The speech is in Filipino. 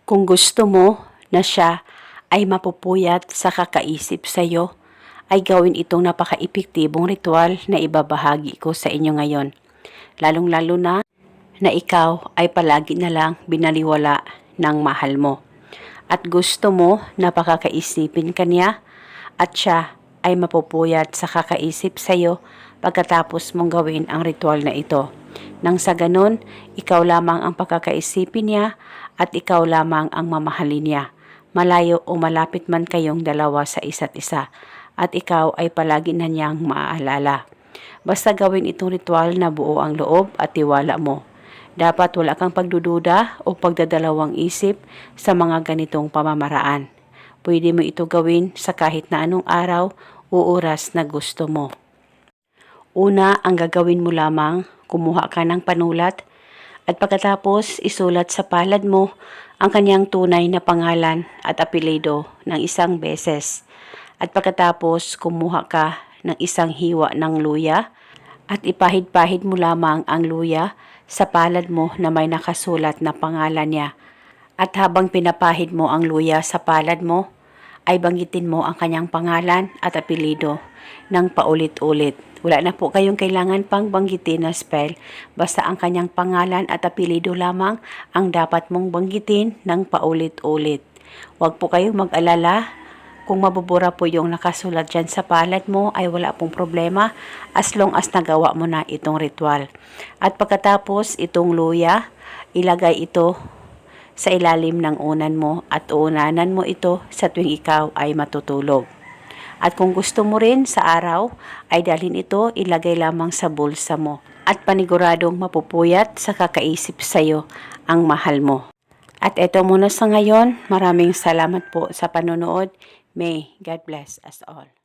Kung gusto mo na siya ay mapupuyat sa kakaisip sa iyo, ay gawin itong napaka-epektibong ritual na ibabahagi ko sa inyo ngayon. Lalong-lalo na ikaw ay palagi na lang binaliwala ng mahal mo. At gusto mo na pakakaisipin kanya at siya ay mapupuyat sa kakaisip sa iyo pagkatapos mong gawin ang ritual na ito. Nang sa ganun, ikaw lamang ang pakakaisipin niya at ikaw lamang ang mamahalin niya. Malayo o malapit man kayong dalawa sa isa't isa at ikaw ay palagi na niyang maaalala. Basta gawin itong ritual na buo ang loob at tiwala mo. Dapat wala kang pagdududa o pagdadalawang isip sa mga ganitong pamamaraan. Pwede mo ito gawin sa kahit na anong araw o oras na gusto mo. Una, ang gagawin mo lamang, kumuha ka ng panulat at pagkatapos isulat sa palad mo ang kanyang tunay na pangalan at apelyido ng isang beses. At pagkatapos kumuha ka ng isang hiwa ng luya at ipahid-pahid mo lamang ang luya sa palad mo na may nakasulat na pangalan niya. At habang pinapahid mo ang luya sa palad mo, ay banggitin mo ang kanyang pangalan at apelyido ng paulit-ulit. Wala na po kayong kailangan pang banggitin na spell, basta ang kanyang pangalan at apelyido lamang ang dapat mong banggitin ng paulit-ulit. Huwag po kayong mag-alala, kung mabubura po yung nakasulat dyan sa palad mo ay wala pong problema as long as nagawa mo na itong ritual. At pagkatapos itong luya, ilagay ito sa ilalim ng unan mo at unanan mo ito sa tuwing ikaw ay matutulog. At kung gusto mo rin sa araw, ay dalhin ito, ilagay lamang sa bulsa mo. At paniguradong mapupuyat sa kakaisip sa iyo ang mahal mo. At eto muna sa ngayon, maraming salamat po sa panonood. May God bless us all.